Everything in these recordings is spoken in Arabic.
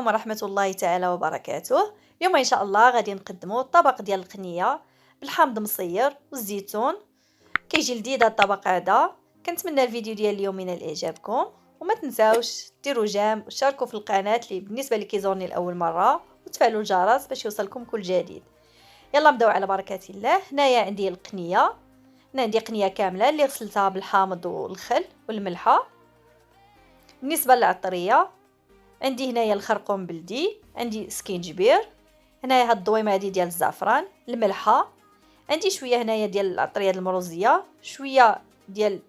عليكم ورحمة الله تعالى وبركاته. اليوم ان شاء الله غادي نقدموا الطبق ديال القنيه بالحامض مصير والزيتون. كيجي لذيذ هذا الطبق هذا. كنتمنى الفيديو ديال اليوم ينال اعجابكم، وما تنساوش ديروا جيم وشاركوا في القناه اللي بالنسبه اللي كيزورني لاول مره، وتفعلوا الجرس باش يوصلكم كل جديد. يلا نبداو على بركه الله. هنايا عندي القنيه، هنا عندي قنيه كامله اللي غسلتها بالحامض والخل والملحه. بالنسبه للعطريه عندي هنايا الخرقوم بلدي، عندي سكينجبير، هنايا هاد الضويمه هادي ديال الزعفران، الملحه، عندي شويه هنايا ديال العطريه المروزيه، شويه ديال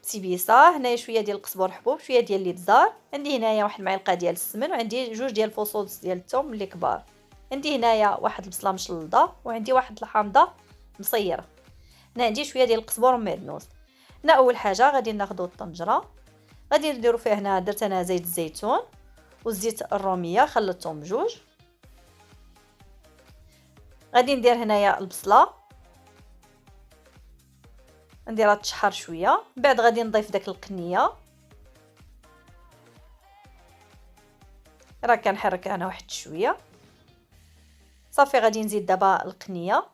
سيبيسا، هنايا شويه ديال القزبر حبوب، شويه ديال الابزار، عندي هنايا واحد المعلقه ديال السمن، وعندي جوج ديال الفصوص ديال الثوم اللي كبار، عندي هنايا واحد البصله مشلضه، وعندي واحد الحامضه مصيره، هنا عندي شويه ديال القزبر ومعدنوس. هنا اول حاجه غادي ناخذوا الطنجره، غادي نديروا فيها هنا درت انا زيت الزيتون والزيت الروميه خلطتهم بجوج. غادي ندير هنايا البصله نديرها تشحر شويه، من بعد غادي نضيف داك القنيه، راه كنحرك انا واحد شويه صافي. غادي نزيد دابا القنيه،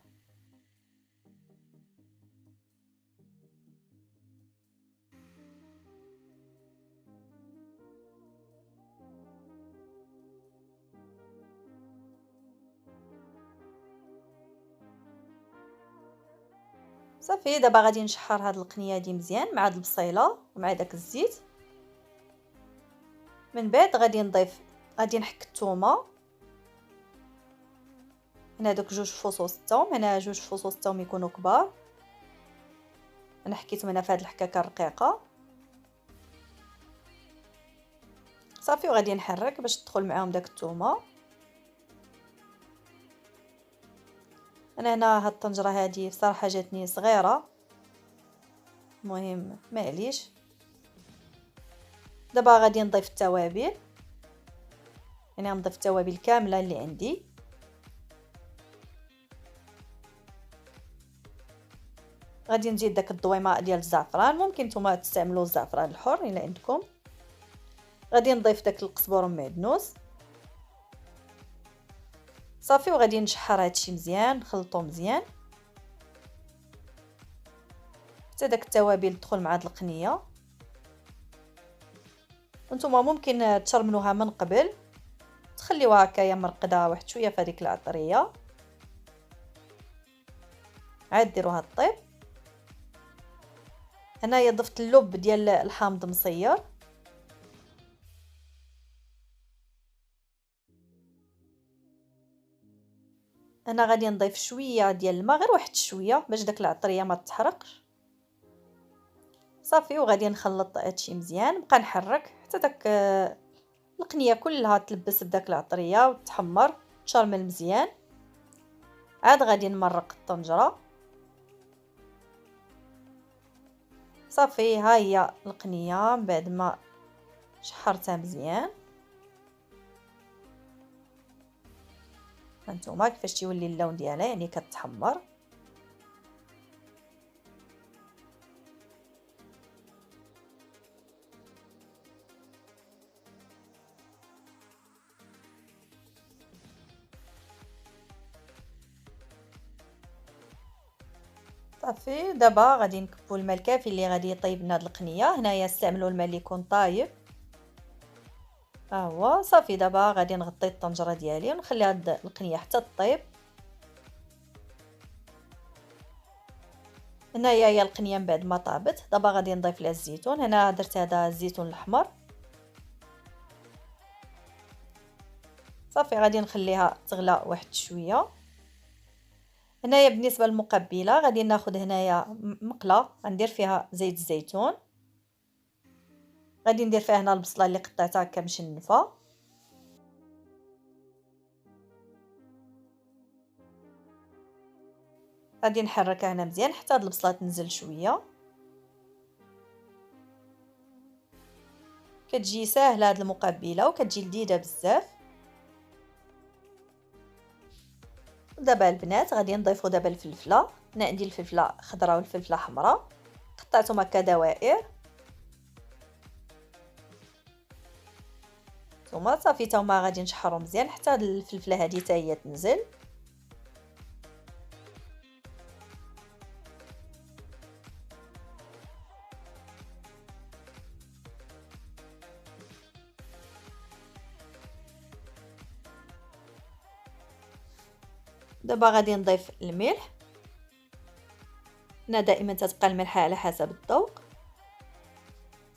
صافي. دابا غادي نشحر هاد القنيه دي مزيان مع هاد البصيله ومع داك الزيت. من بعد غادي نحك الثومه، هنا دوك جوج فصوص الثوم، هنا جوج فصوص الثوم يكونوا كبار، انا حكيتهم هنا في هاد الحكاكه الرقيقه صافي. وغادي نحرك باش تدخل معاهم داك الثومه. انا هنا هاد الطنجره هادي بصراحه جاتني صغيره، المهم معليش. دابا غادي نضيف التوابل، يعني نضيف التوابل كامله اللي عندي. غادي نزيد داك الضويمه ديال الزعفران، ممكن نتوما تستعملوا الزعفران الحر الا عندكم. غادي نضيف داك القزبر والمعدنوس صافي. وغادي نشحر هادشي مزيان، نخلطو مزيان حتى داك التوابل تدخل مع هاد القنيه. وانتم ممكن تشرملوها من قبل، تخليوها هكايا مرقده واحد شويه في هذيك العطريه، عاد ديروها طيب. هنايا ضفت اللب ديال الحامض مصير، انا غادي نضيف شويه ديال الماء، غير واحد شويه باش داك العطريه ما تحرقش صافي. وغادي نخلط هادشي مزيان، نبقى نحرك حتى داك القنيه كلها تلبس بداك العطريه وتحمر تشرمل مزيان. عاد غادي نمرق الطنجره صافي. ها هي القنيه من بعد ما شحرتها مزيان، هانتوما كيفاش تيولي اللون ديالها، يعني كتحمر. صافي. دابا غادي نكبوا الماء الكافي اللي غادي يطيب لنا هاد القنيه. هنايا استعملوا الماء اللي يكون طايب، ها هو صافي. دابا غادي نغطي الطنجره ديالي ونخلي هاد القنيه حتى تطيب. هنايا هي القنيه من بعد ما طابت، دابا غادي نضيف لها الزيتون. هنا درت هذا الزيتون الاحمر صافي. غادي نخليها تغلى واحد شويه. هنايا بالنسبه للمقبله غادي ناخذ هنايا مقله غندير فيها زيت الزيتون، غادي ندير فيها هنا البصله اللي قطعتها هكا مشنفه، غادي نحركها هنا مزيان حتى هاد البصله تنزل شويه. كتجي ساهله هاد المقبله وكتجي لذيذه بزاف. دابا البنات غادي نضيفوا دابا الفلفله. هنا عندي الفلفله خضراء والفلفله حمراء، قطعتهم هكا دوائر. نتوما صافي تا هما غادي نشحرو مزيان حتى هاد الفلفله هادي حتى هي تنزل. دابا غادي نضيف الملح. هنا دائما تتبقى الملحه على حسب الذوق.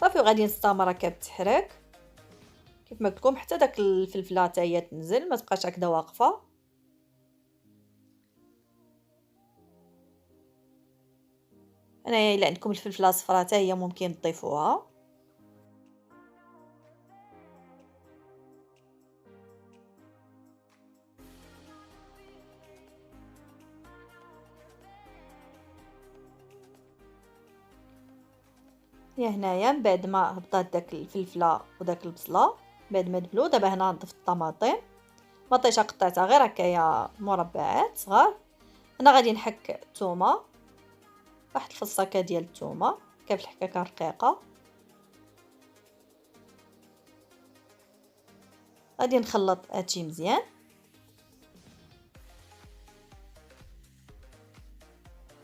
صافي وغادي نستمر هكا بالتحريك كيف ما قلت لكم حتى داك الفلفله حتى هي تنزل، ما تبقاش هكذا واقفه. هنايا الا عندكم الفلفله الصفراء حتى هي ممكن تضيفوها. يا هنايا من بعد ما هبطات داك الفلفله وداك البصله بعد ما دبلو، دابا هنا نضيف الطماطم. مطيشه قطعتها غير هكايا مربعات صغار. هنا غادي نحك الثومه، واحد الفصاكه ديال الثومه كيف الحكاكه رقيقه. غادي نخلط هادشي مزيان.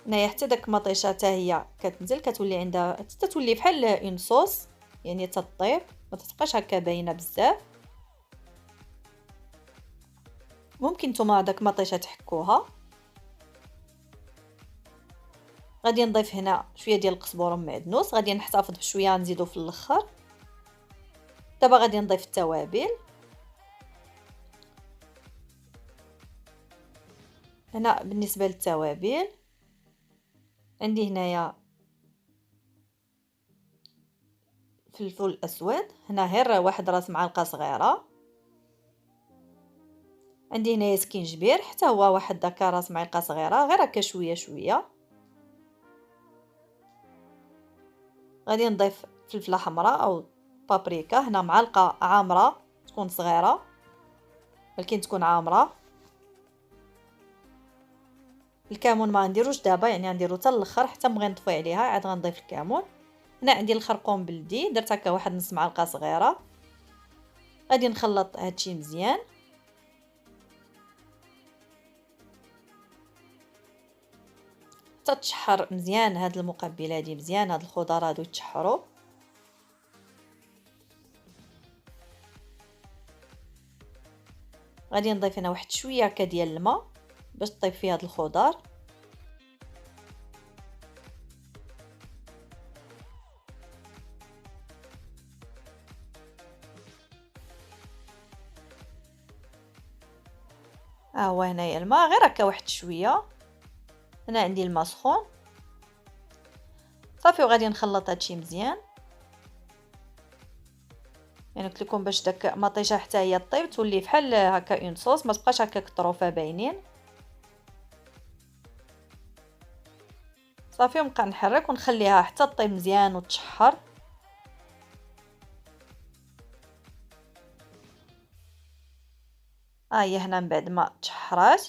هنايا حتى داك المطيشه حتى هي كتنزل كتولي عندها حتى تولي بحال اون صوص، يعني تطيب ما تبقاش هكا باينه بزاف. ممكن نتوما داك المطيشه تحكوها. غادي نضيف هنا شويه ديال القزبر ومعدنوس، غادي نحتفظ بشويه نزيدو في الاخر. دابا غادي نضيف التوابل. هنا بالنسبه للتوابل عندي هنايا فلفل اسود، هنا غير واحد راس معلقه صغيره. عندي هنايا سكينجبير حتى هو واحد داك راس معلقه صغيره، غير هكا شويه شويه. غادي نضيف فلفله حمراء او بابريكا، هنا معلقه عامره تكون صغيره ولكن تكون عامره. الكمون ما نديروش دابا، يعني نديرو حتى الاخر حتى نبغي نطفي عليها عاد غنضيف الكمون. هنا عندي الخرقوم بلدي درت هكا واحد نص معلقه صغيره. غادي نخلط هادشي مزيان. تتشحر مزيان هاد المقبل هادي مزيان، هاد الخضر هادو يتشحروا. غادي نضيف هنا واحد شويه هكا ديال الماء باش طيب فيه هاد الخضر. ها هو هنايا الماء غير هكا واحد شويه. هنا عندي الماء سخون صافي وغادي نخلط هادشي مزيان. يعني قلت لكم باش داك مطيشه حتى هي طيب تولي بحال هكا اون صوص، ما تبقاش هكا كطروفه باينين. صافي ونبقى نحرك ونخليها حتى طيب مزيان وتشحر. هي هنا من بعد ما تشحرات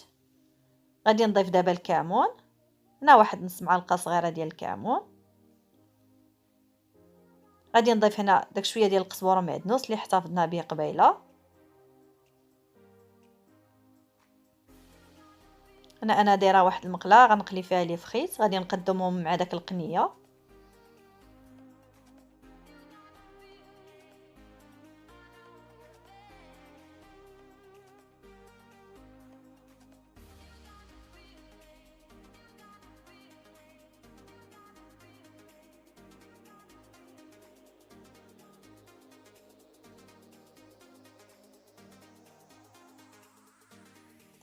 غادي نضيف دابا الكمون. هنا واحد نص معلقه صغيره ديال الكمون. غادي نضيف هنا داك شويه ديال القزبره ومعدنوس اللي احتفظنا به قبيله. هنا انا دايره واحد المقله غنقلي فيها لي فخيت، غادي نقدمهم مع داك القنيه.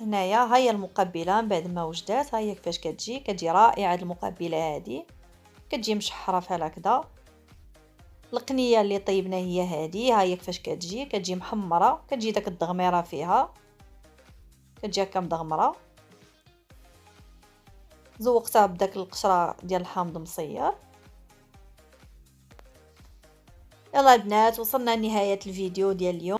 هنايا ها هي المقبله من بعد ما وجدات، ها هي كيفاش كتجي رائعه المقبله هذه. كتجي مشحره بحال هكذا. القنيه اللي طيبنا هي هذه، ها هي كيفاش كتجي محمره، كتجي داك الدغميره فيها كتجي هكا مدغمره. زوقتها بداك القشره ديال الحامض مصير. يلا البنات وصلنا لنهايه الفيديو ديال اليوم.